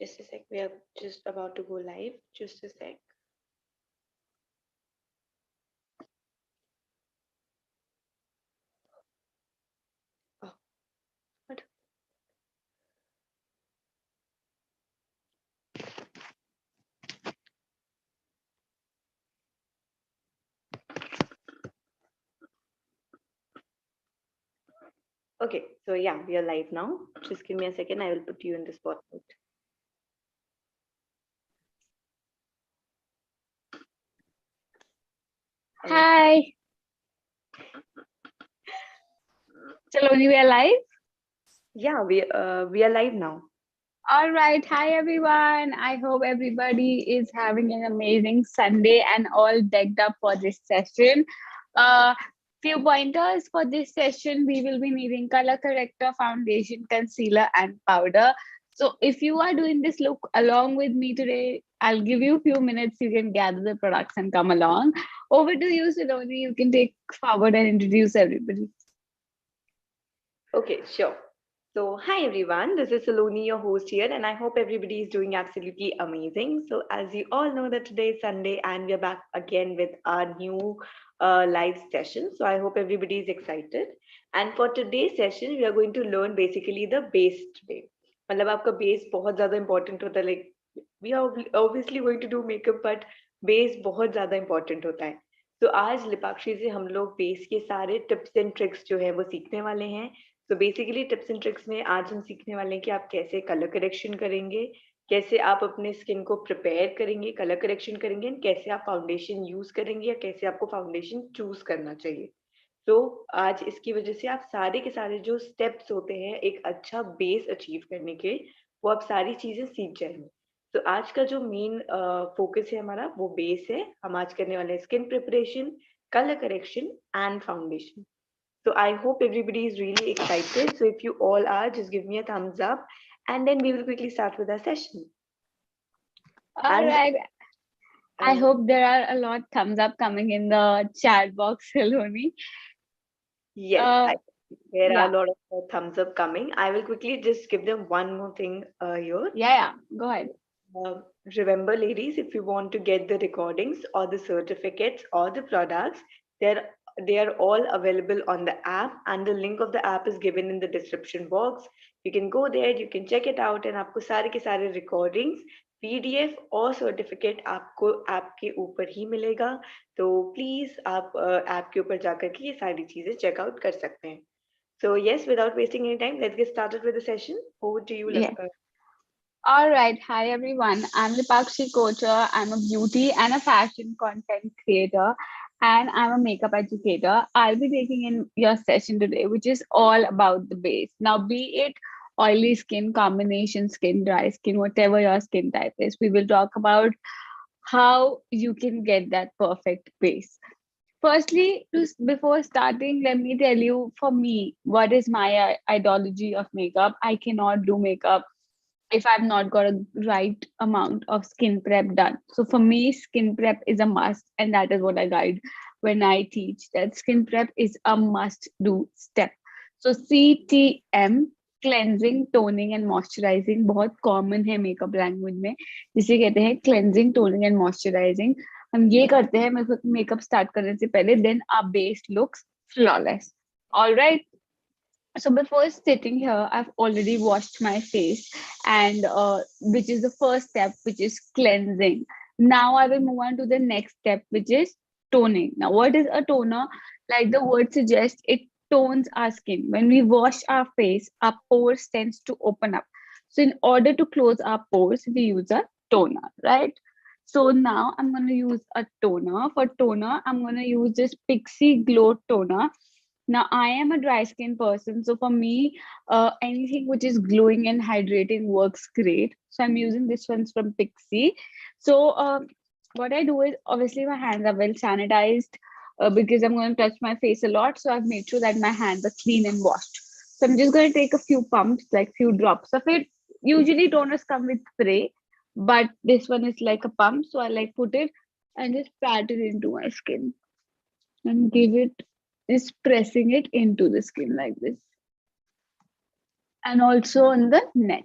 Just a sec. We are just about to go live. Just a sec. Oh, what? Okay, so yeah, we are live now. Just give me a second. I will put you in the spotlight. Hi. Saloni, we are live? Yeah, we are live now. All right. Hi, everyone. I hope everybody is having an amazing Sunday and all decked up for this session. Uh, few pointers for this session. We will be needing color corrector, foundation, concealer, and powder. So if you are doing this look along with me today, I'll give you a few minutes. You can gather the products and come along. Over to you, Saloni. You can take forward and introduce everybody. Okay, sure. So, hi everyone, this is Saloni, your host here, and I hope everybody is doing absolutely amazing. So, as you all know, that today is Sunday, and we're back again with our new live session. So, I hope everybody is excited. And for today's session, we are going to learn basically the base today. मतलब आपका base बहुत ज़्यादा important होता है. Like we are obviously going to do makeup, but base बहुत ज़्यादा important होता है. तो आज लिपाक्षी से हम लोग बेस के सारे टिप्स एंड ट्रिक्स जो है वो सीखने वाले हैं. तो बेसिकली टिप्स एंड ट्रिक्स में आज हम सीखने वाले हैं कि आप कैसे कलर करेक्शन करेंगे, कैसे आप अपने स्किन को प्रिपेयर करेंगे, कलर करेक्शन करेंगे, एंड कैसे आप फाउंडेशन यूज करेंगे या कैसे आपको फाउंडेशन चूज करना चाहिए. तो आज इसकी वजह से आप सारे के सारे जो स्टेप्स होते हैं एक अच्छा बेस अचीव करने के, वो आप सारी चीजें सीख जाएंगे. तो आज का जो मेन फोकस है हमारा वो बेस है. हम आज करने वाले हैं skin preparation, colour correction and foundation. So I hope everybody is really excited. So if you all are, just give me a thumbs up and then we will quickly start with our session. All As right. I uh, hope there are a lot thumbs up coming in the chat box, Saloni. yes, Uh, there are a yeah, lot of thumbs up coming. I will quickly just give them one more thing here. yeah. Go ahead. Uh, Remember, ladies, if you want to get the recordings or the certificates or the products, they're they are all available on the app, and the link of the app is given in the description box. You can go there, you can check it out, and आपको सारे के सारे recordings, PDF और certificate आपको app के ऊपर ही मिलेगा. तो प्लीज आप ऐप के ऊपर जाकर के ये सारी चीजें चेक आउट कर सकते हैं. So yes, without wasting any time, let's get started with the session. Over to you, Yeah. All right. Hi, everyone. I'm Lipakshi Kocher. I'm a beauty and a fashion content creator, and I'm a makeup educator. I'll be taking in your session today, which is all about the base. Now, be it oily skin, combination skin, dry skin, whatever your skin type is, we will talk about how you can get that perfect base. Firstly, before starting, let me tell you for me, what is my ideology of makeup? I cannot do makeup if I've not got a right amount of skin prep done. So for me, skin prep is a must, and that is what I guide when I teach that skin prep is a must do step. So CTM, cleansing, toning and moisturizing, बहुत common है makeup language में, जिसे कहते हैं cleansing, toning and moisturizing. हम ये करते हैं मेकअप स्टार्ट करने से पहले, then our base looks flawless. All right. So before sitting here, I've already washed my face, and which is the first step, which is cleansing. Now I will move on to the next step, which is toning. Now, what is a toner? Like the word suggests, it tones our skin. When we wash our face, our pores tends to open up. So in order to close our pores, we use a toner, right? So now I'm going to use a toner. For toner, I'm going to use this Pixie Glow Toner. Now, I am a dry skin person, so for me, anything which is glowing and hydrating works great. So I'm using this one's from Pixie. So what I do is, obviously my hands are well sanitized because I'm going to touch my face a lot. So I've made sure that my hands are clean and washed. So I'm just going to take a few pumps, like few drops of it. Usually toners come with spray, but this one is like a pump. So I like put it and just pat it into my skin and give it, is pressing it into the skin like this, and also on the neck.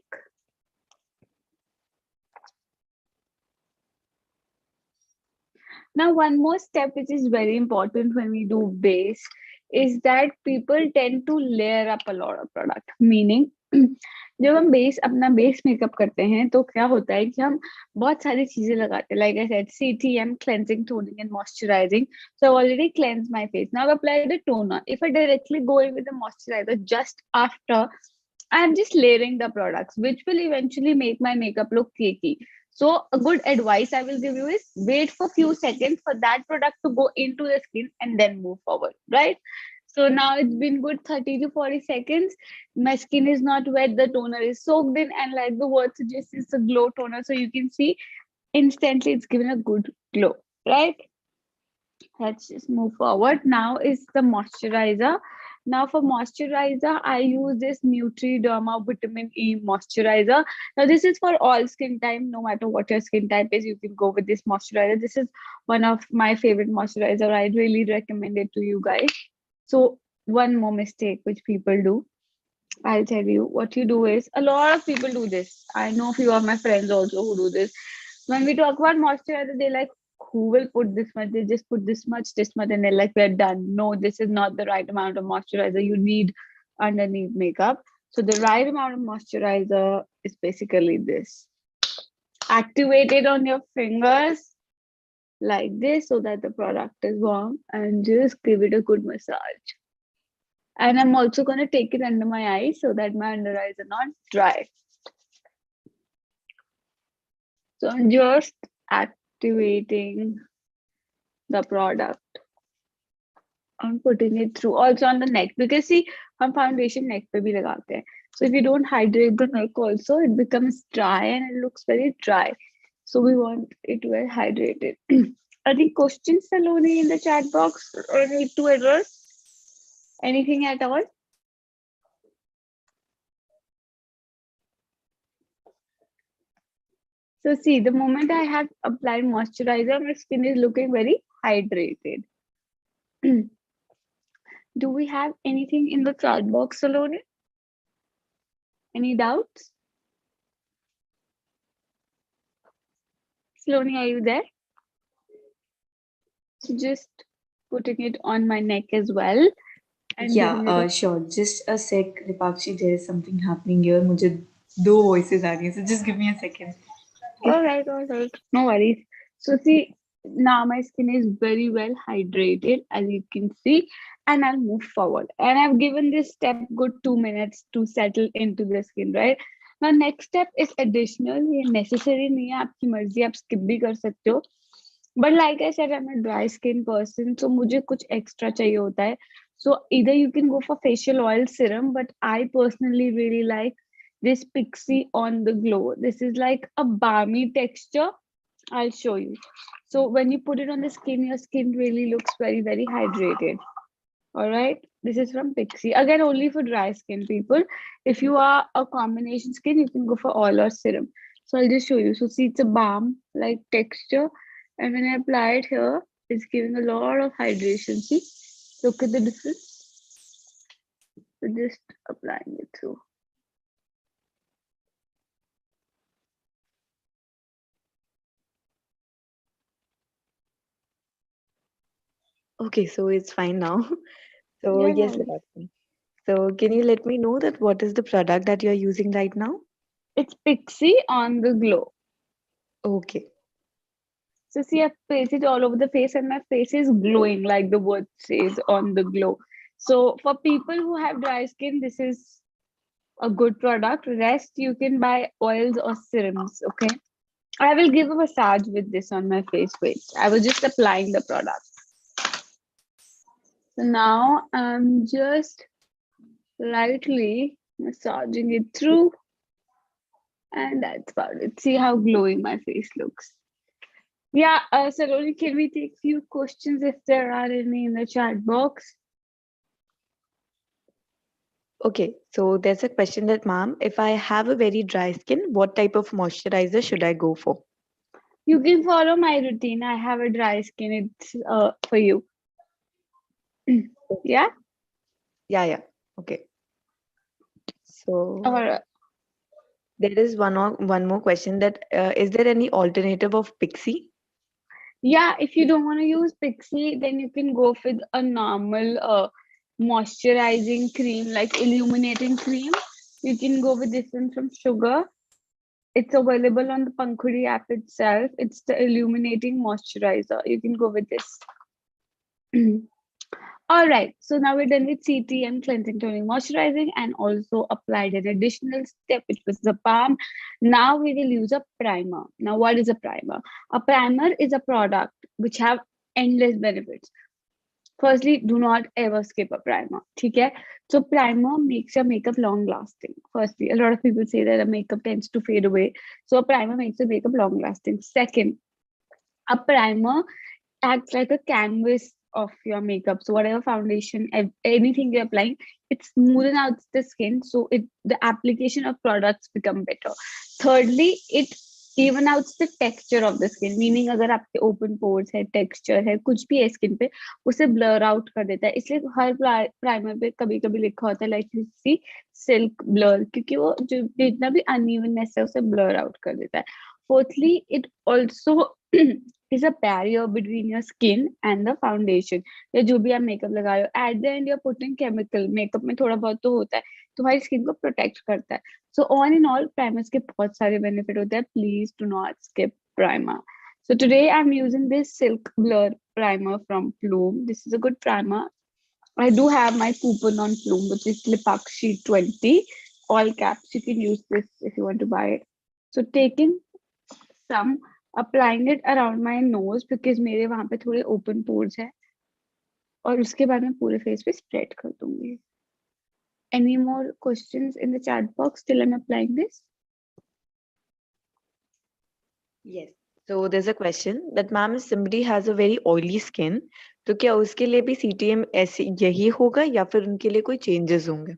Now, one more step which is very important when we do base is that people tend to layer up a lot of product. Meaning, जब हम base अपना base makeup करते हैं तो क्या होता है कि हम बहुत सारी चीजें लगाते हैं. Like I said, CTM, cleansing, toning, and moisturizing. So I've already cleansed my face. Now I've applied the toner. If I directly go in with the moisturizer just after, I'm just layering the products, which will eventually make my makeup look cakey. So a good advice I will give you is wait for few seconds for that product to go into the skin and then move forward, right? So now it's been good 30 to 40 seconds. My skin is not wet, the toner is soaked in, and like the word suggests, it's a glow toner. So you can see instantly it's given a good glow, right? Let's just move forward. Now is the moisturizer. Now for moisturizer, I use this Nutriderma Vitamin E moisturizer. Now this is for all skin type, no matter what your skin type is, you can go with this moisturizer. This is one of my favorite moisturizer. I really recommend it to you guys. So one more mistake which people do, I'll tell you. What you do is, a lot of people do this. I know a few of my friends also who do this. When we talk about moisturizer, they like, who will put this much? They just put this much, and they're like, we're done. No, this is not the right amount of moisturizer you need underneath makeup. So the right amount of moisturizer is basically this. Activate it on your fingers like this so that the product is warm, and just give it a good massage. And I'm also going to take it under my eyes so that my under eyes are not dry. So I'm just activating the product. I'm putting it through also on the neck, because see, हम foundation neck पे भी लगाते हैं. So if you don't hydrate the neck also, it becomes dry and it looks very dry. So we want it well hydrated. Any questions, Saloni, in the chat box or need to address? Anything at all? So see, the moment I have applied moisturizer, my skin is looking very hydrated. Do we have anything in the chat box, Saloni? Any doubts? Saloni, are you there? So just putting it on my neck as well. And Yeah, giving it a... sure. Just a sec, Dipakshi. There is something happening here. मुझे दो voices आ रही हैं. So just give me a second. All Okay. right, all right. No worries. So see, now my skin is very well hydrated, as you can see, and I'll move forward. And I've given this step good 2 minutes to settle into the skin, right? Now, next step is additional. ये necessary नहीं है, आपकी मर्जी, आप skip भी कर सकते हो. But like I said, I'm a dry skin person, so मुझे कुछ extra चाहिए होता है. So either you can go for facial oil serum, but I personally really like this Pixie on the glow. This is like a balmy texture. I'll show you. So when you put it on the skin, your skin really looks very, very hydrated. All right. This is from Pixie. Again, only for dry skin people. If you are a combination skin, you can go for oil or serum. So I'll just show you. So see, it's a balm like texture. And when I apply it here, it's giving a lot of hydration. See, look at the difference. So just applying it through. Okay, so it's fine now. So Yeah, yes, no, Dipakshi. So can you let me know that what is the product that you're using right now? it's Pixie on the glow. Okay. So see, I've placed it all over the face and my face is glowing like the word says on the glow. So for people who have dry skin, this is a good product. Rest you can buy oils or serums. Okay. I will give a massage with this on my face. Wait, I was just applying the product. So now I'm just lightly massaging it through, and that's about it. See how glowing my face looks. Yeah, Saroni, can we take few questions if there are any in the chat box? Okay, so there's a question that, ma'am, if I have a very dry skin, what type of moisturizer should I go for? You can follow my routine. I have a dry skin. It's for you. Yeah. Yeah. Okay. So Or there is one more question that is there any alternative of Pixie? Yeah, if you don't want to use Pixie, then you can go with a normal moisturizing cream, like illuminating cream. You can go with this one from Sugar. It's available on the Pankhuri app itself. It's the illuminating moisturizer. You can go with this. All right, so now we're done with CTM, cleansing, toning, moisturizing, and also applied an additional step, which was the balm. Now we will use a primer. Now, what is a primer? A primer is a product which have endless benefits. Firstly, do not ever skip a primer. Okay? So primer makes your makeup long lasting. Firstly, a lot of people say that a makeup tends to fade away. So a primer makes your makeup long lasting. Second, a primer acts like a canvas of your makeup. So whatever foundation, anything you're applying, it smoothens out the skin. So the application of products become better. Thirdly, it even out the texture of the skin. Meaning अगर आपके open pores है, texture है, कुछ भी है skin पे, उसे blur out कर देता है. इसलिए हर primer पे कभी कभी लिखा होता है like you see silk blur, क्योंकि वो जो जितना भी unevenness है उसे blur out कर देता है. Fourthly, it also is a barrier between your skin and the foundation. या जो भी आप मेकअप लगा रहे हो, at the end you're putting chemical. Makeup में थोड़ा बहुत तो होता है, तुम्हारी स्किन को प्रोटेक्ट करता है. So all in all, primers के बहुत सारे benefit होते हैं. Please do not skip primer. So today I'm using this Silk Blur primer from Plume. This is a good primer. I do have my coupon on Plume, which is Lipakshi 20, all caps. You can use this if you want to buy it. So taking some, applying it around my nose because मेरे वहां पे थोड़े open pores है, और उसके बाद मैं पूरे face पे spread कर दूंगी. Any more questions in the chat box till I'm applying this? Yes. So there's a question that ma'am, if somebody has a very oily skin, तो क्या उसके लिए भी CTM ऐसे यही होगा या फिर उनके लिए कोई changes होंगे?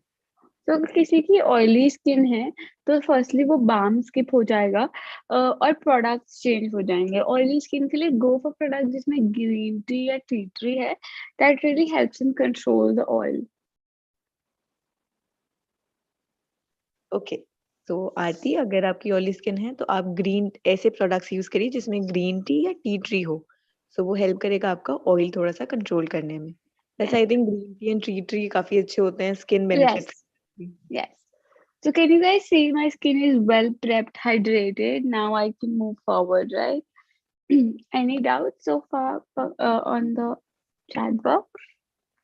तो अगर किसी की ऑयली स्किन है तो फर्स्टली वो बाम स्किप हो जाएगा, और प्रोडक्ट्स चेंज हो जाएंगे. ऑयली स्किन के लिए गो फॉर प्रोडक्ट जिसमें ग्रीन टी या टी ट्री है. That really helps in control the oil. Okay. तो आरती, अगर आपकी ऑयली स्किन है तो आप ग्रीन ऐसे प्रोडक्ट्स यूज करिए जिसमें ग्रीन टी या टी ट्री हो. सो वो हेल्प करेगा आपका ऑयल थोड़ा सा कंट्रोल करने में. वैसे I think green tea and tea tree काफी अच्छे होते हैं skin benefit. Yes, yes. So can you guys see my skin is well prepped, hydrated? Now I can move forward, right? Any doubts so far on the chat box?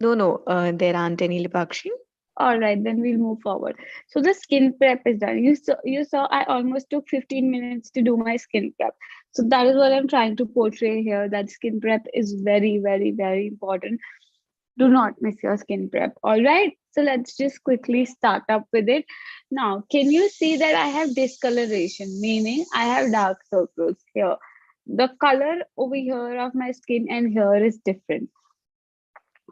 No, there aren't any, Lipakshi. All right, then we'll move forward. So the skin prep is done. You saw I almost took 15 minutes to do my skin prep. So that is what I'm trying to portray here, that skin prep is very, very, very important. Do not miss your skin prep. All right. So let's just quickly start up with it. Now, can you see that I have discoloration, meaning I have dark circles here. The color over here of my skin and here is different.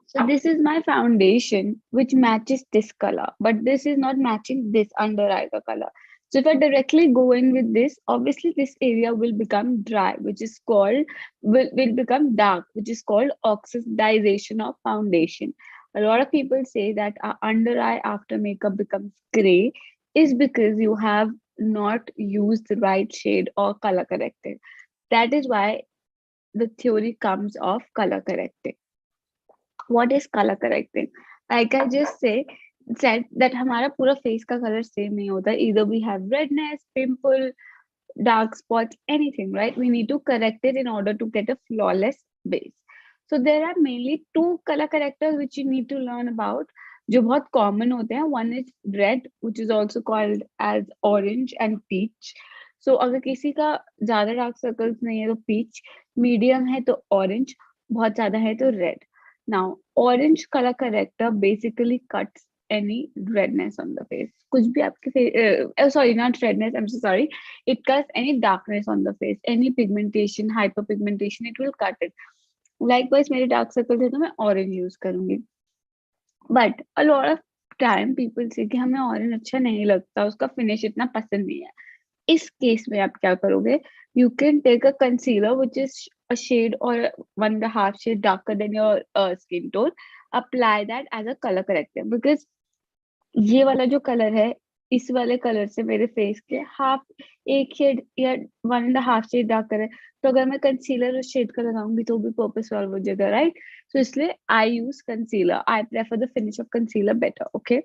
So this is my foundation, which matches this color, but this is not matching this under eye color. So if I directly go in with this, obviously this area will become dry, which is called, will become dark, which is called oxidization of foundation. A lot of people say that our under eye after makeup becomes gray is because you have not used the right shade or color corrected. That is why the theory comes of color correcting. What is color correcting? Like I just said that हमारा पूरा face का color same नहीं होता. Either we have redness, pimple, dark spots, anything, right? We need to correct it in order to get a flawless base. So there are mainly two color correctors which you need to learn about, जो बहुत common होते हैं. One is red, which is also called as orange and peach. So अगर किसी का ज्यादा dark circles नहीं है तो peach, medium है तो orange, बहुत ज्यादा है तो red. Now, orange color corrector basically cuts any redness on the face. कुछ भी आपके face, sorry, not redness, I'm so sorry. It cuts any darkness on the face, any pigmentation, hyperpigmentation, it will cut it. Likewise, मेरे dark circles है तो मैं orange use करूंगी. But a lot of time people say कि हमें orange अच्छा नहीं लगता, उसका finish इतना पसंद नहीं है. इस केस में आप क्या करोगे? You can take a concealer which is a shade or 1.5 shade darker than your skin tone. Apply that as a color corrector because ये वाला जो color है, इस वाले कलर से मेरे फेस के हाफ एक शेड या 1.5 शेड डार्कर है, तो अगर मैं कंसीलर उस शेड का लगाऊंगी तो भी पर्पस सॉल्व हो जाएगा, राइट? सो इसलिए I use concealer, I prefer the finish of concealer better. Okay,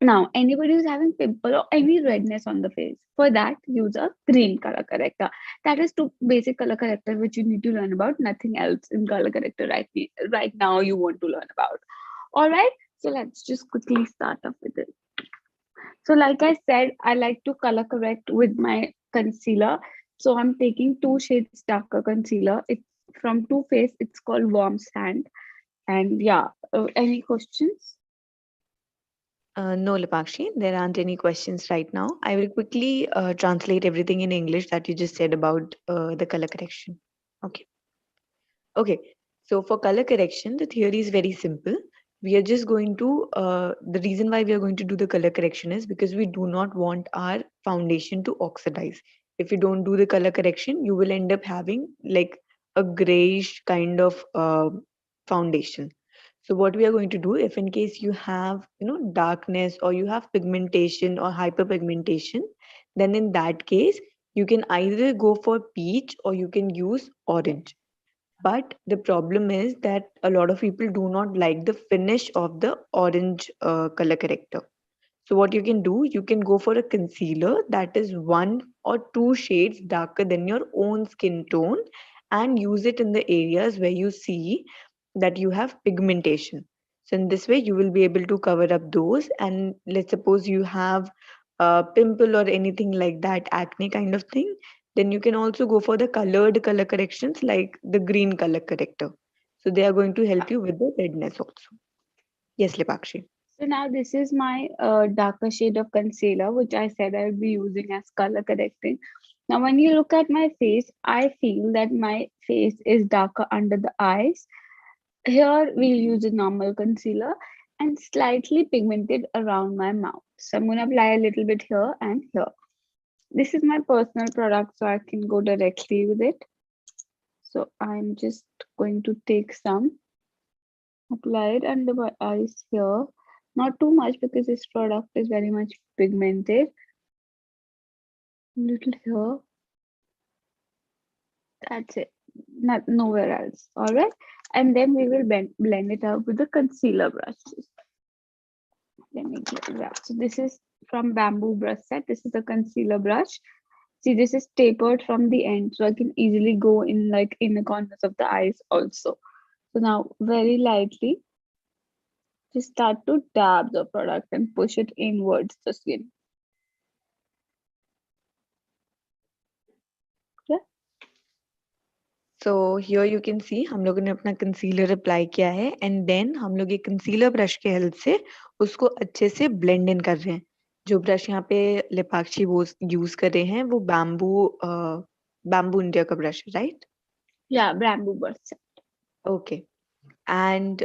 now anybody who's having pimple or any redness on the face, for that use a green color corrector. That is two basic color corrector which you need to learn about, nothing else in color corrector right now you want to learn about. All right, so let's just quickly start off with it. So like I said, I like to color correct with my concealer. So I'm taking 2 shades darker concealer. It's from Too Faced. It's called Warm Sand. And yeah, any questions? No, Lipakshi, there aren't any questions right now. I will quickly translate everything in English that you just said about the color correction. Okay. Okay. So for color correction, the theory is very simple. We are just going to, the reason why we are going to do the color correction is because we do not want our foundation to oxidize. If you don't do the color correction, you will end up having like a grayish kind of foundation. So what we are going to do, if in case you have, darkness or you have pigmentation or hyperpigmentation, then in that case, you can either go for peach or you can use orange. But the problem is that a lot of people do not like the finish of the orange color corrector. So what you can do, you can go for a concealer that is 1 or 2 shades darker than your own skin tone and use it in the areas where you see that you have pigmentation. So in this way, you will be able to cover up those. And let's suppose you have a pimple or anything like that, acne kind of thing, then you can also go for the colored color corrections like the green color corrector. So they are going to help you with the redness also. Yes, Lipakshi. So now this is my darker shade of concealer, which I said I'll be using as color correcting. Now, when you look at my face, I feel that my face is darker under the eyes. Here, we'll use a normal concealer and slightly pigmented around my mouth. So I'm going to apply a little bit here and here. This is my personal product, so I can go directly with it. So I'm just going to take some, apply it under my eyes here. Not too much because this product is very much pigmented. Little here. That's it. Not nowhere else. All right. And then we will blend it out with the concealer brushes. Let me get that. So this is from Bamboo Brush Set. This is a concealer brush. See, this is tapered from the end, so I can easily go in like in the corners of the eyes also. So now very lightly, just start to dab the product and push it inwards the skin. So here you can see हम लोगों ने अपना concealer apply किया है and then हम लोग ये concealer brush के हेल्प से उसको अच्छे से ब्लेंड इन कर रहे हैं. जो ब्रश यहाँ पे लिपाक्षी वो यूज कर रहे हैं वो बैम्बू इंडिया का ब्रश है, right? Yeah, Bamboo Brush Set. Okay. And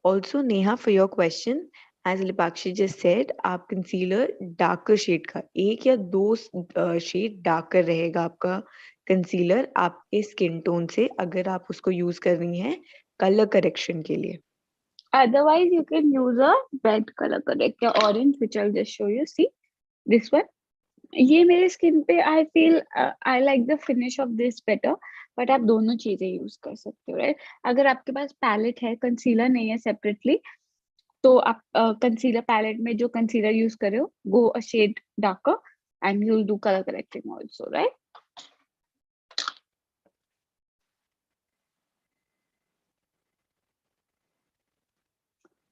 also Neha, for your question, as Lipakshi just said, आप कंसीलर डार्कर शेड का 1 या 2 शेड डार्कर रहेगा आपका कंसीलर आपके स्किन टोन से अगर आप उसको यूज कर रही हैं कलर करेक्शन के लिए. Otherwise, you can use a red color corrector, orange, which I'll just show you. See this one. ये मेरे स्किन पे I feel I like the finish of this better, but आप दोनों चीजें यूज कर सकते हो, राइट? अगर आपके पास पैलेट है, कंसीलर नहीं है सेपरेटली, तो आप कंसीलर पैलेट में जो कंसीलर यूज कर रहे हो, go a shade darker and you will do colour correcting also, right?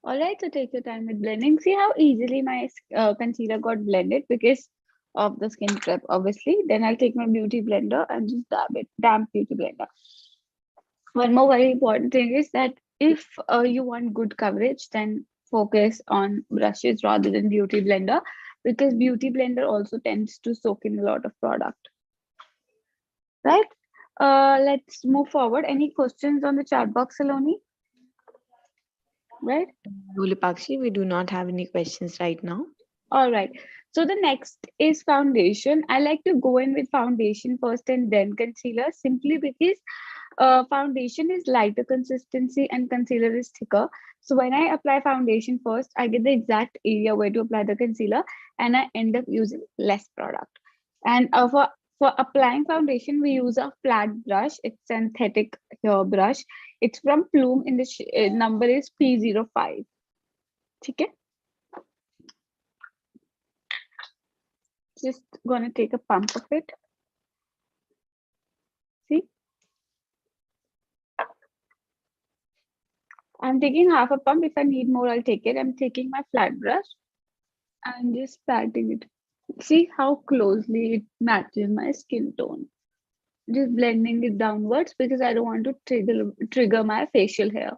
All right, so take your time with blending. See how easily my concealer got blended because of the skin prep, obviously. Then I'll take my beauty blender and just dab it, damp beauty blender. One more very important thing is that if you want good coverage, then focus on brushes rather than beauty blender, because beauty blender also tends to soak in a lot of product, right? Let's move forward. Any questions on the chat box, Saloni? Right? No, Lipakshi, we do not have any questions right now. All right. So the next is foundation. I like to go in with foundation first and then concealer, simply because Foundation is lighter consistency and concealer is thicker. So when I apply foundation first, I get the exact area where to apply the concealer, and I end up using less product. And for applying foundation, we use a flat brush. It's synthetic hair brush. It's from Plume. In the number is P05. Okay, just gonna take a pump of it. See, I'm taking half a pump. If I need more, I'll take it. I'm taking my flat brush and just patting it. See how closely it matches my skin tone. Just blending it downwards because I don't want to trigger my facial hair.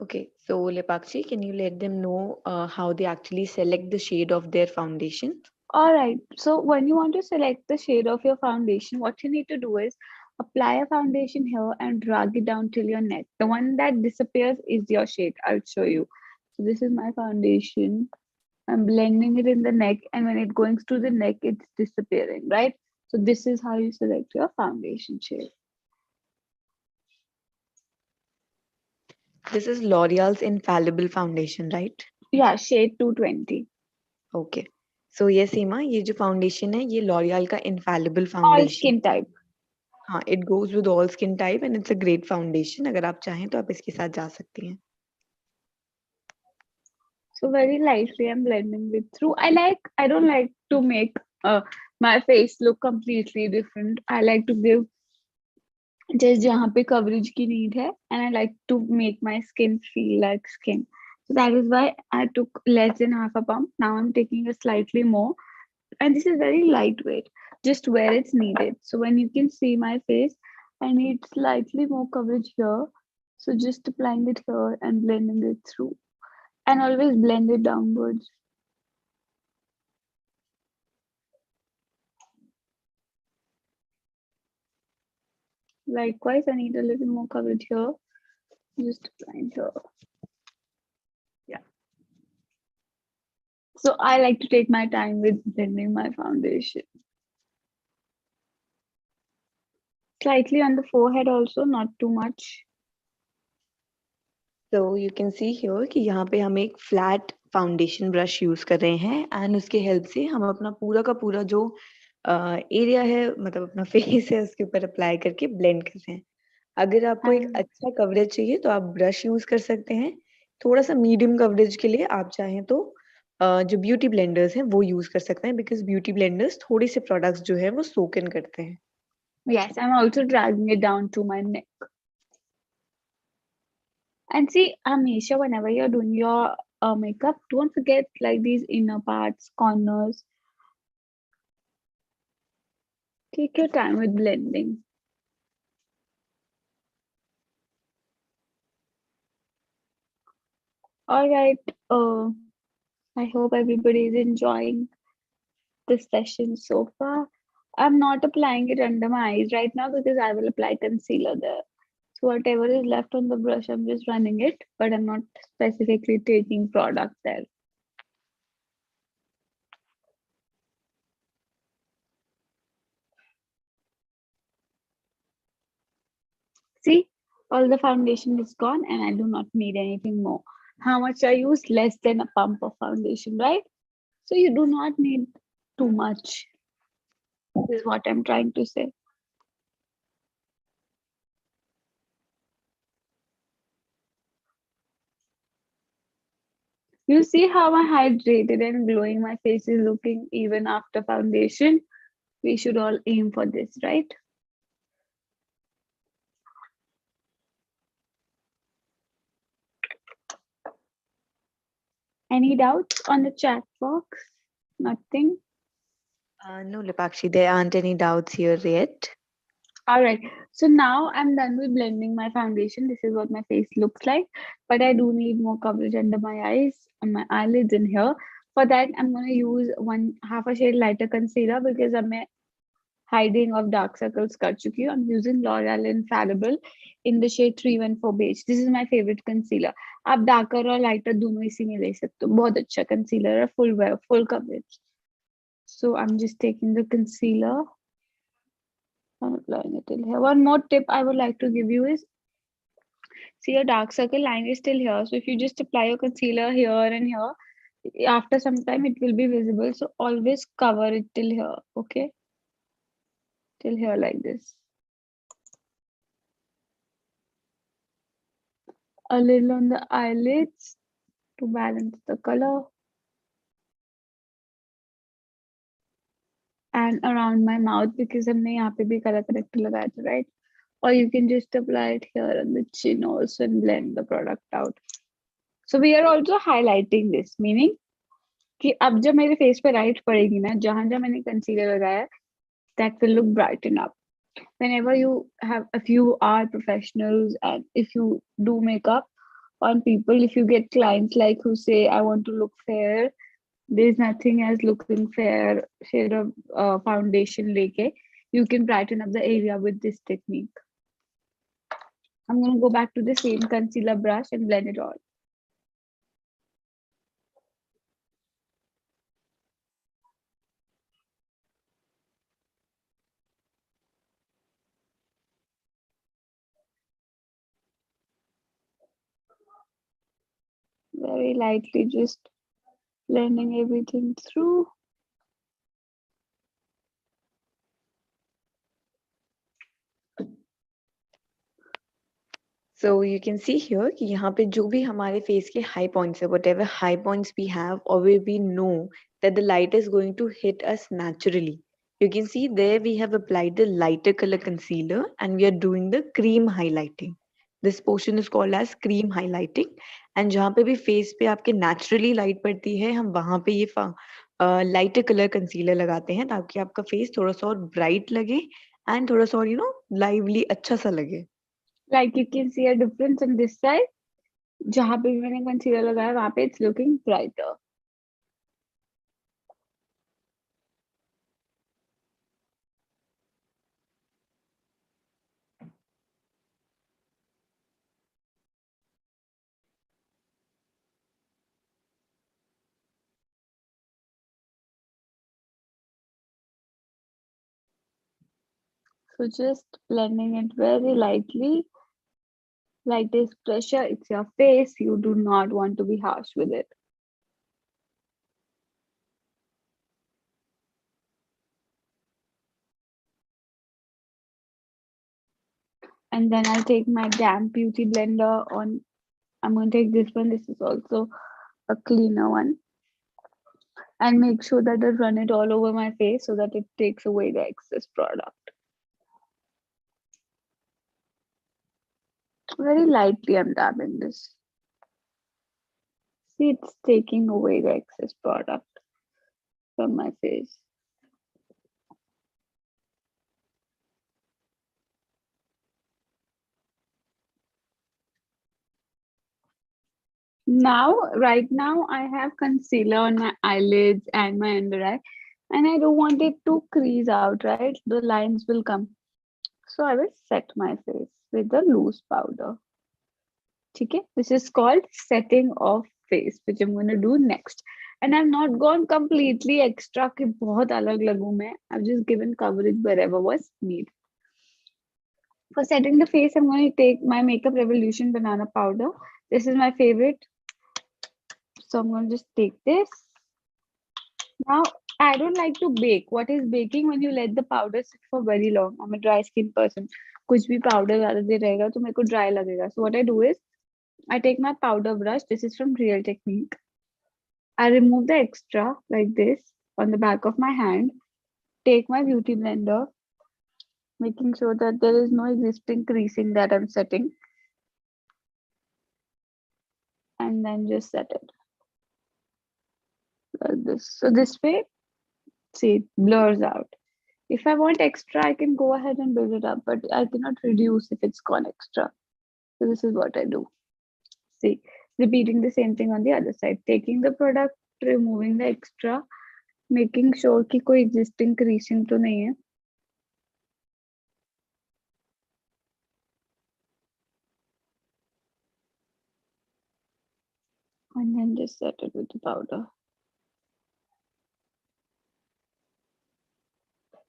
Okay, so Lepakshi, can you let them know how they actually select the shade of their foundation? All right. So when you want to select the shade of your foundation, what you need to do is apply a foundation here and drag it down till your neck. The one that disappears is your shade. I'll show you. So this is my foundation. I'm blending it in the neck, and when it goes to the neck, it's disappearing, right? So this is how you select your foundation shade. This is L'Oreal's Infallible Foundation, right? Yeah, shade 220. Okay so ये सीमा ये जो foundation है ये L'Oréal का इनफैलिबल All foundation skin type. हाँ it goes with all skin type and it's a great foundation अगर आप चाहें तो आप इसके साथ जा सकती हैं So very lightly I'm blending it through. I don't like to make my face look completely different. I like to give just जहाँ पे coverage की need है, and I like to make my skin feel like skin. So that is why I took less than half a pump. Now I'm taking a slightly more, and this is very lightweight, just where it's needed. So when you can see my face, I need slightly more coverage here. So just applying it here and blending it through, and always blend it downwards. Likewise, I need a little more coverage here. Just applying here. Yeah. So I like to take my time with blending my foundation. Slightly on the forehead also, not too much. so you can see here कि यहाँ पे हम एक flat foundation brush use कर रहे हैं and उसके help से हम अपना पूरा का पूरा जो एरिया है मतलब अपना फेस है उसके ऊपर अप्लाई करके ब्लेंड कर रहे हैं अगर आपको एक अच्छा कवरेज चाहिए तो आप ब्रश यूज कर सकते हैं थोड़ा सा मीडियम कवरेज के लिए आप चाहें तो जो ब्यूटी ब्लेंडर्स हैं वो यूज कर सकते हैं बिकॉज ब्यूटी ब्लेंडर्स थोड़े से प्रोडक्ट्स जो है वो सोक इन करते हैं Yes, I'm also dragging it down to my neck. And see, Amisha, whenever you're doing your makeup, don't forget like these inner parts, corners. Take your time with blending. All right. I hope everybody is enjoying this session so far. I'm not applying it under my eyes right now because I will apply concealer there. So whatever is left on the brush, I'm just running it, but I'm not specifically taking product there. See, all the foundation is gone and I do not need anything more. How much I use? Less than a pump of foundation, right? So you do not need too much. This is what I'm trying to say. You see how hydrated and glowing my face is looking even after foundation? We should all aim for this, right? Any doubts on the chat box? Nothing? no Lipakshi there aren't any doubts here yet All right. So now I'm done with blending my foundation. This is what my face looks like. But I do need more coverage under my eyes and my eyelids in here. For that, I'm going to use half a shade lighter concealer because I'm hiding of dark circles कर चुकी हूँ. I'm using L'Oreal Infallible in the shade 314 beige. This is my favorite concealer. आप darker और lighter दोनों इसी में ले सकते हो. बहुत अच्छा concealer है, full coverage. So I'm just taking the concealer I'm applying it till here. One more tip I would like to give you is, see, your dark circle line is still here. So if you just apply your concealer here and here, after some time it will be visible. So always cover it till here. Okay, till here like this. A little on the eyelids to balance the color, and around my mouth because हमने यहाँ पे भी color corrector लगाया था, right? Or you can just apply it here on the chin also and blend the product out. So we are also highlighting this, meaning कि अब जब मेरे face पे light पड़ेगी ना, जहाँ जहाँ मैंने concealer लगाया है, that will look brighten up. Whenever you have, if you are professionals and if you do makeup on people, if you get clients like who say, I want to look fair, there's nothing as looking fair shade of foundation leke. You can brighten up the area with this technique. I'm going to go back to the same concealer brush and blend it all. Very lightly, just blending everything through. So you can see here कि यहाँ पे जो भी हमारे face के high points है, whatever high points we have, or we know that the light is going to hit us naturally. You can see there we have applied the lighter color concealer and we are doing the cream highlighting. This portion is called as cream highlighting. And जहाँ पे भी face पे आपके naturally light पड़ती है, हम वहाँ पे ये lighter color concealer लगाते हैं ताकि आपका face थोड़ा सा और bright लगे and थोड़ा सा और lively अच्छा सा लगे. Like you can see a difference on this side. जहाँ पे भी मैंने concealer लगाया वहाँ पे it's looking brighter. So just blending it very lightly. Like this pressure, it's your face. You do not want to be harsh with it. And then I'll take my damp beauty blender on. I'm going to take this one. This is also a cleaner one. And make sure that I run it all over my face so that it takes away the excess product. Very lightly, I'm dabbing this. See, it's taking away the excess product from my face. Now, right now, I have concealer on my eyelids and my under eye, and I don't want it to crease out, right? The lines will come. So I will set my face with the loose powder. Okay, this is called setting of face, which I'm going to do next. And I've not gone completely extra कि बहुत अलग लगूं मैं. I've just given coverage wherever was needed. For setting the face, I'm going to take my Makeup Revolution banana powder. This is my favorite. So I'm going to just take this. Now, I don't like to bake. What is baking? When you let the powder sit for very long. I'm a dry skin person. कुछ भी powder ज़्यादा देर रहेगा तो मेरे को dry लगेगा. So what I do is I take my powder brush. This is from Real Technique. I remove the extra like this on the back of my hand. Take my beauty blender, making sure that there is no existing creasing that I'm setting. And then just set it like this. So this way, see, it blurs out. If I want extra, I can go ahead and build it up, but I cannot reduce if it's gone extra. So this is what I do. See, repeating the same thing on the other side. Taking the product, removing the extra, making sure कि कोई existing creasing तो नहीं है. And then just set it with the powder.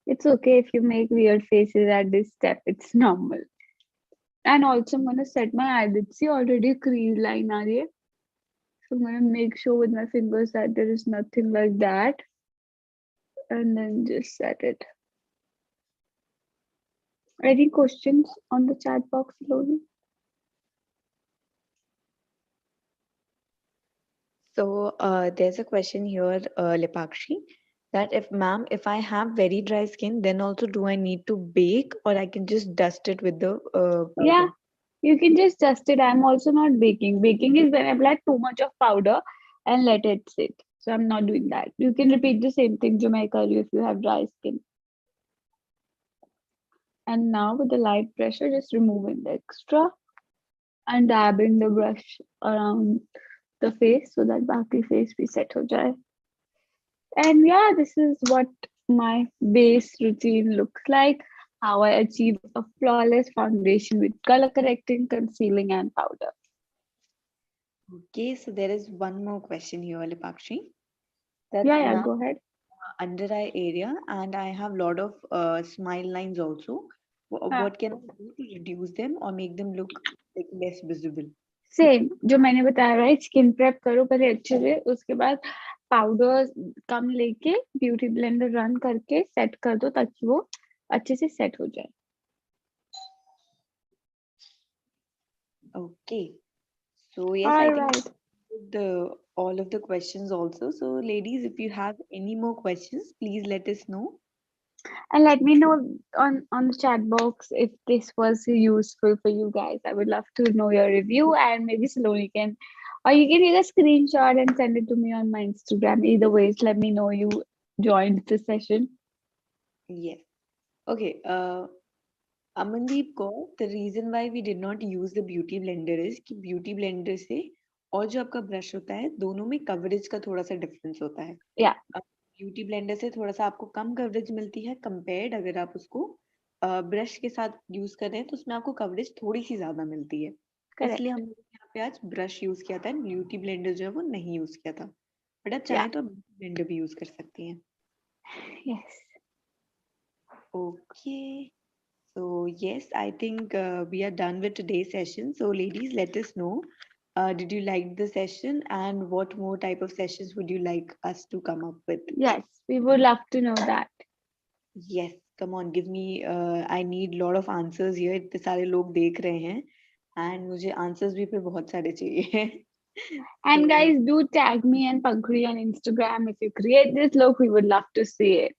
It's okay if you make weird faces at this step. It's normal. And also, I'm gonna set my eyelids. See, already crease line are here. So I'm gonna make sure with my fingers that there is nothing like that, and then just set it. Any questions on the chat box, Loni? So there's a question here, Lipakshi, that if ma'am, if I have very dry skin, then also do I need to bake or I can just dust it with the Yeah, powder? you can just dust it. I'm also not baking. Baking is when I apply too much of powder and let it sit. So I'm not doing that. You can repeat the same thing, Jamaica, if you have dry skin. And now with the light pressure, just removing the extra and dabbing the brush around the face so that baki face be set ho jaye. And yeah, this is what my base routine looks like. How I achieve a flawless foundation with color correcting, concealing, and powder. Okay, so there is one more question here, Lipakshi, Yeah, that yeah, ma'am, go ahead. under eye area and I have lot of smile lines also. हाँ, What can I do to reduce them or make them look like less visible? Same जो मैंने बताया right skin prep करो पहले अच्छे से उसके बाद पाउडर कम लेके ब्यूटी ब्लेंडर रन करके सेट कर दो ताकि वो अच्छे से सेट हो जाए. Okay, so yes, I think Alright. the all of the questions also. So ladies, if you have any more questions, please let us know. And let me know on the chat box if this was useful for you guys. I would love to know your review, and maybe Saloni can, or you can take a screenshot and send it to me on my Instagram. Either ways, let me know you joined the session. Yes. Okay. Amandeep को the reason why we did not use the beauty blender is कि beauty blender से और जो आपका brush होता है दोनों में कवरेज का थोड़ा सा डिफरेंस होता है. Yeah, ब्यूटी ब्लेंडर से थोड़ा सा आपको कम कवरेज मिलती है कंपेयर्ड अगर आप उसको ब्रश के साथ यूज कर रहे हैं तो उसमें आपको कवरेज थोड़ी सी ज्यादा मिलती है. इसलिए correct. हम लोगों ने यहाँ पे आज ब्रश यूज किया था, ब्यूटी ब्लेंडर जो है वो नहीं यूज किया था. बट आप Yeah, चाहें तो ब्यूटी ब्लेंडर भी यूज कर सकती हैं. yes. Okay. So yes, I think we are done with today's session. So ladies, let us know. Did you like the session and what more type of sessions would you like us to come up with? Yes, we would love to know that. Yes, come on, give me. I need lot of answers here. इतने सारे लोग देख रहे हैं, and मुझे answers भी पे बहुत सारे चाहिए. And So guys, do tag me and Pankhuri on Instagram if you create this look. We would love to see it.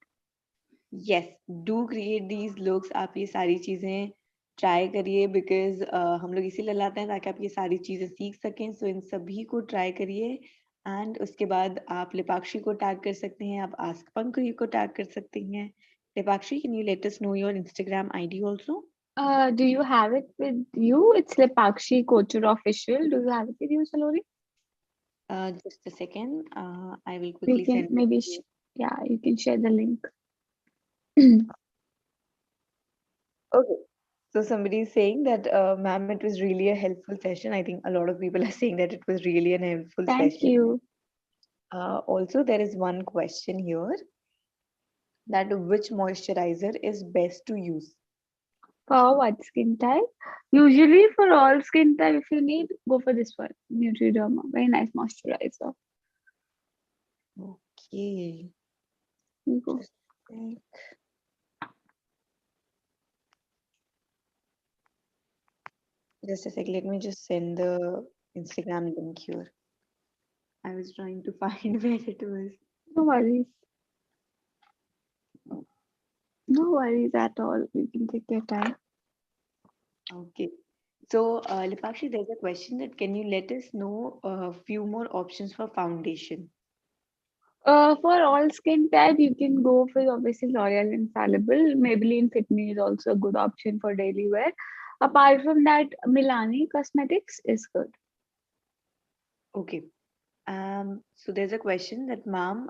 yes, do create these looks. आप ये सारी चीजें ट्राई करिए बिकॉज हम लोग इसीलिए लाते हैं ताकि आप ये सारी चीजें सीख सकें. सो इन सभी को ट्राई करिए एंड उसके बाद आप लिपाक्षी को टैग कर सकते हैं, आप आस्क पंखुरी को टैग कर सकती हैं. Lipakshi, can you let us know your Instagram ID also? Do you have it with you? It's Lepakshi Kochur Official. Do you have it with you, Saloni? Just a second. I will You quickly can send it maybe, to you. yeah, you can share the link. Okay. So somebody is saying that, ma'am, it was really a helpful session. I think a lot of people are saying that it was really an helpful Thank session. you. Also, there is one question here that which moisturizer is best to use? For what skin type? Usually for all skin type, if you need, go for this one. Nutriderma. Very nice moisturizer. Okay. You go. Just a sec. Just a sec. Let me just send the Instagram link here. I was trying to find where it was. No worries. No worries at all. You can take your time. Okay. So, Lipakshi, there's a question that can you let us know a few more options for foundation? For all skin type, you can go for obviously L'Oreal Infallible. Maybelline Fit Me is also a good option for daily wear. Apart from that, Milani Cosmetics is good. Okay. So there's a question that, ma'am,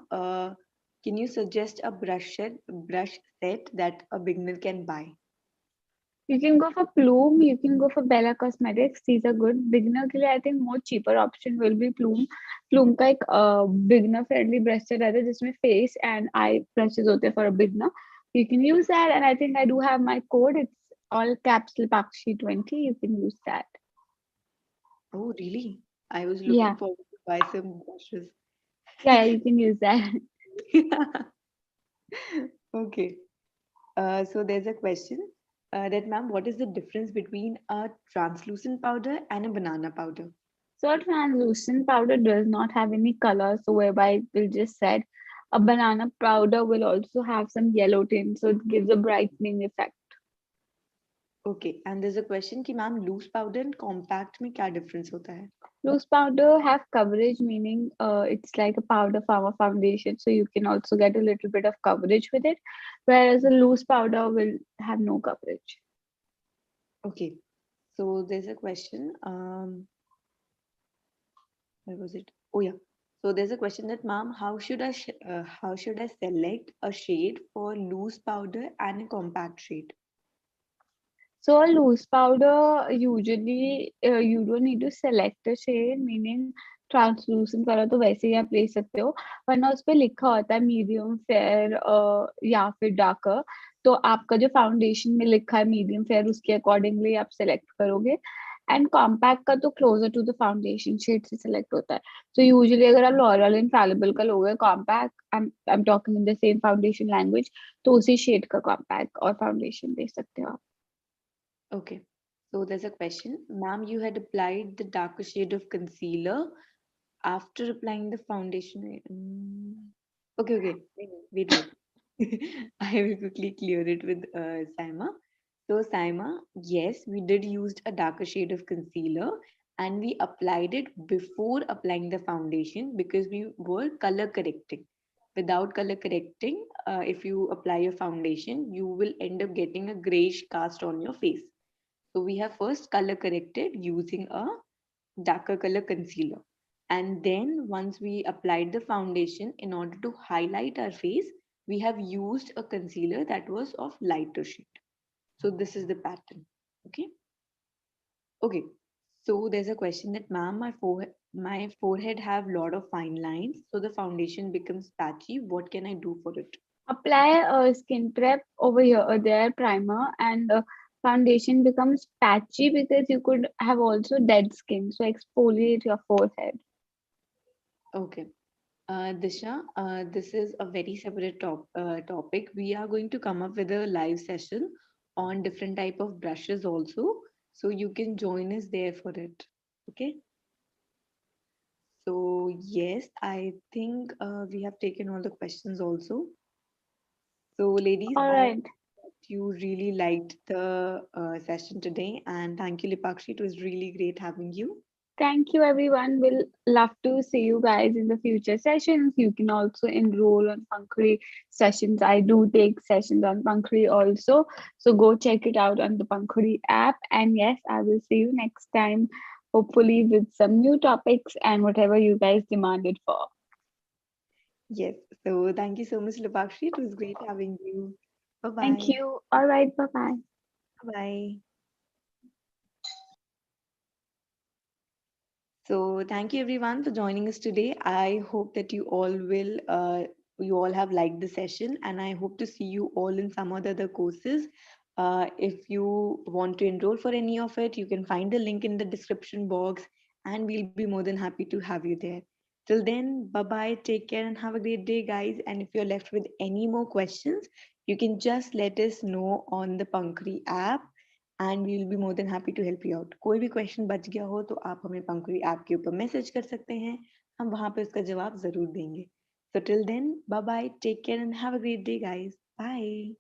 can you suggest a brush set that a beginner can buy? You can go for Plume, you can go for Bella Cosmetics. These are good. Beginner के लिए I think more cheaper option will be Plume. Plume का एक beginner friendly brush set रहता है जिसमें face and eye brushes होते हैं for a beginner. You can use that, and I think I do have my code. It's all caps Lipakshi 20. You can use that. Oh, really? I was looking Yeah, forward to buy some brushes. yeah, you can use that. Okay. So there's a question that, ma'am, what is the difference between a translucent powder and a banana powder? So translucent powder does not have any color, so whereby it will just said a banana powder will also have some yellow tint, so it gives a brightening effect. Okay. And there's a question कि ma'am loose powder and compact में क्या difference होता है? Loose powder have coverage, meaning it's like a powder form of foundation, so you can also get a little bit of coverage with it, whereas a loose powder will have no coverage. Okay. So there's a question. Where was it? Oh yeah. So there's a question that, ma'am, how should I select a shade for loose powder and a compact shade? So a loose powder usually you don't need to select a shade, meaning translucent colour तो वैसे ही आप ले सकते हो, वरना उस पे लिखा होता है मीडियम फेयर या फिर डार्कर, तो आपका जो फाउंडेशन में लिखा है मीडियम फेयर उसके अकॉर्डिंगली आप सेलेक्ट करोगे. एंड कॉम्पैक्ट का तो closer to the foundation shade से सेलेक्ट होता है. तो यूजुअली अगर आप लॉरियल इनफैलिबल का लोगे compact, I am talking in the same foundation language, तो उसी शेड का कॉम्पैक्ट और फाउंडेशन दे सकते हो आप. Okay. So there's a question. Ma'am, you had applied the darker shade of concealer after applying the foundation. Okay, okay. Wait. I will quickly clear it with Saima. So, Saima, yes, we did use a darker shade of concealer and we applied it before applying the foundation because we were color correcting. Without color correcting, if you apply your foundation, you will end up getting a grayish cast on your face. So we have first color corrected using a darker color concealer. And then once we applied the foundation in order to highlight our face, we have used a concealer that was of lighter shade. So this is the pattern. Okay. Okay. So there's a question that, ma'am, my forehead have lot of fine lines. So the foundation becomes patchy. What can I do for it? Apply a skin prep over here or there, primer, and foundation becomes patchy because you could have also dead skin. So exfoliate your forehead. Okay. Disha, this is a very separate topic. We are going to come up with a live session on different type of brushes also, so you can join us there for it. Okay. So yes, I think we have taken all the questions also. So ladies, All I right. hope you really liked the session today, and thank you, Lipakshi. It was really great having you. Thank you, everyone. We'll love to see you guys in the future sessions. You can also enroll on Pankhuri sessions. I do take sessions on Pankhuri also. So go check it out on the Pankhuri app. And yes, I will see you next time, hopefully with some new topics and whatever you guys demanded for. Yes. So thank you so much, Lipakshi. It was great having you. Bye Thank bye. you. All right. Bye bye. Bye. So thank you everyone for joining us today. I hope that you all have liked the session, and I hope to see you all in some other courses. If you want to enroll for any of it, you can find the link in the description box, and we'll be more than happy to have you there. Till then, bye bye, take care, and have a great day, guys. And if you're left with any more questions, you can just let us know on the Pankri app and we will be more than happy to help you out. कोई भी question बच गया हो तो आप हमें पंखुड़ी app के ऊपर मैसेज कर सकते हैं. हम वहां पे उसका जवाब जरूर देंगे. So till then, bye bye, take care and have a great day, guys. Bye.